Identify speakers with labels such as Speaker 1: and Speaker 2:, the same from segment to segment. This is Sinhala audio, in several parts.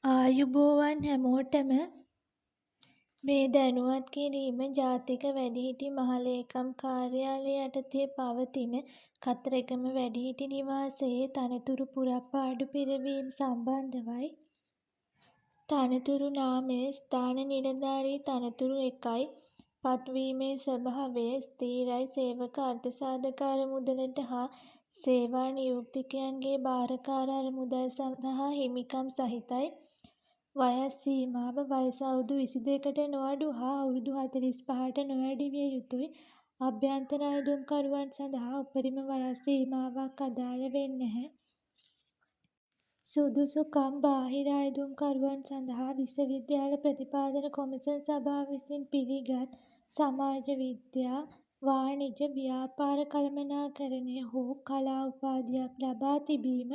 Speaker 1: ආයුබෝවන් හැමෝටම මේ දැනුවත් කිරීම ජාතික වැඩිහිටි මහලේකම් කාර්යාලය යටතේ පවතින කතරගම වැඩිහිටි නිවාසයේ තනතුරු පුරප්පාඩු පිරවීම සම්බන්ධවයි. තනතුරු නාමය ස්ථාන නිලධාරී තනතුරු 1යි. පත්වීමේ ස්වභාවය ස්ථිරයි. සේවක අර්ථසාධක අරමුදලට හා සේවා නියෝක්තිකයන්ගේ භාරකාර අරමුදල් සඳහා හිමිකම් සහිතයි. වයස් සීමාව වයස අවුරුදු 22කට නොඅඩු හා අවුරුදු 45ට නොවැඩි විය යුතුයි. අභ්‍යන්තර අයදුම්කරුවන් සඳහා උපරිම වයස් සීමාවක් අදාළ වෙන්නේ නැහැ. සුදුසුකම් බාහිර අයදුම්කරුවන් සඳහා විශ්වවිද්‍යාල ප්‍රතිපාදන කොමිසම් සභාව විසින් පිළිගත් සමාජ විද්‍යා, වාණිජ, ව්‍යාපාර කළමනාකරණය හෝ කලා උපාධියක් ලබා තිබීම.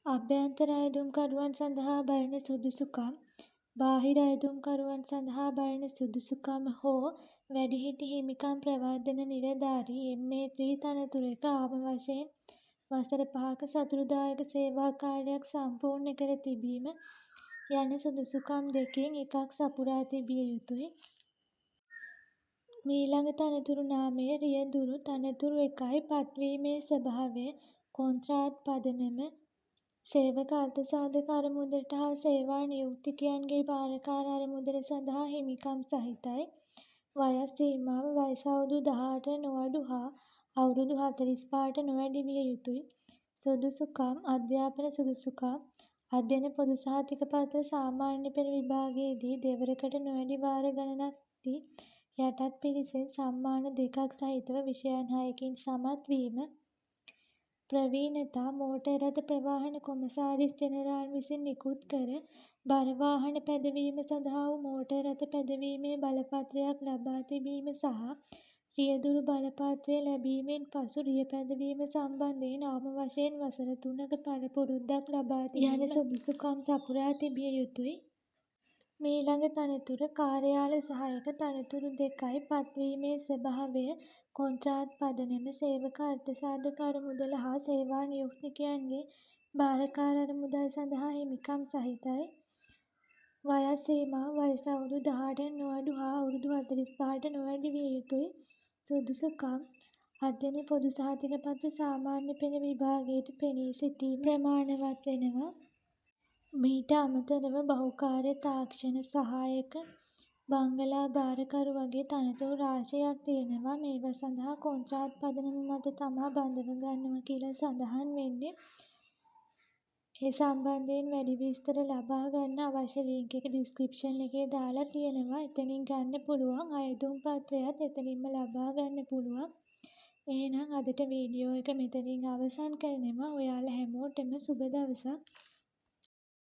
Speaker 1: අභ්‍යන්තර අයදුම්කරුවන් සඳහා බලන සුදුසුකම් බාහිර අයදුම්කරුවන් සඳහා බලන සුදුසුකම් හෝ වැඩිහිටි හිමිකම් ප්‍රවර්ධන නිලධාරී MA3 තනතුරක ආම වශයෙන් වසර 5ක සතුරුදායක සේවා කාලයක් සම්පූර්ණ කර තිබීම යන සුදුසුකම් දෙකින් එකක් සපුරා තිබිය යුතුයි. මීළඟ තනතුරු නාමය රියැදුරු තනතුරු 1යි. පත්වීමේ ස්වභාවය කොන්ත්‍රාත් පදනම සේවක අර්ථසාධක අරමුදලට හා සේවා නියෝක්තිකයන්ගේ භාරකාර අරමුදල සඳහා හිමිකම් සහිතයි. වයස් සීමාව වයස අවුරුදු 18ට නොඅඩු හා අවුරුදු 45ට නොවැඩි විය යුතුයි. සුදුසුකම් අධ්‍යාපන සුදුසුකම් අධ්‍යයන පොදු සහතික පත්‍ර සාමාන්‍ය පෙළ විභාගයේදී දෙවරකට නොවැඩි වාර ගණනක්දී යටත් පිරිසෙන් සම්මාන 2ක් සහිතව විෂයන් 6කින් සමත් වීම. ප්‍රවීණතා මෝටර් රථ ප්‍රවාහන කොමසාරිස් ජෙනරාල් විසින් නිකුත් කර බර වාහන පැදවීම සඳහා වූ මෝටර් රථ පැදවීමේ බලපත්‍රයක් ලබා තිබීම සහ රියැදුරු බලපත්‍රය ලැබීමෙන් පසු රිය පැදවීම සම්බන්ධයෙන් අවම වශයෙන් වසර 3ක පළපුරුද්දක් ලබා තිබීම යන සුදුසුකම් සපුරා තිබිය යුතුයි. මීළඟ තනතුර කාර්යාල සහායක තනතුරු 2යි. පත්වීමේ ස්වභාවය කොන්ත්‍රාත් පදනම සේවක අර්ථසාධක අරමුදල හා සේවා නියෝක්තිකයන්ගේ භාරකාර අරමුදල් සඳහා හිමිකම් සහිතයි. වයස් සීමාව වයස අවුරුදු 18ට නොඅඩු හා අවුරුදු 45ට නොවැඩි විය යුතුයි. සුදුසුකම් අධ්‍යයන පොදු සහතික පත්‍ර සාමාන්‍ය පෙළ විභාගයට පෙනී සිටීම ප්‍රමාණවත් වෙනවා. මීට අමතරව බහුකාර්ය තාක්ෂණ සහායක බංගලා භාරකරු වගේ තනතුරු රාශියක් තියෙනවා. මේවා සඳහා කොන්ත්‍රාත් පදනම මත තමා බඳව ගන්නවා කියලා සඳහන් වෙන්නේ. ඒ සම්බන්ධයෙන් වැඩි විස්තර ලබා ගන්න අවශ්‍ය ලින්ක් එක ඩිස්ක්‍රිප්ෂන් එකේ දාලා තියෙනවා. එතනින් ගන්න පුළුවන්. අයදුම් පත්‍රයත් එතනින්ම ලබා ගන්න පුළුවන්. එහෙනම් අදට වීඩියෝ එක මෙතනින් අවසන් කරනවා. ඔයාලා හැමෝටම සුබ දවසක්.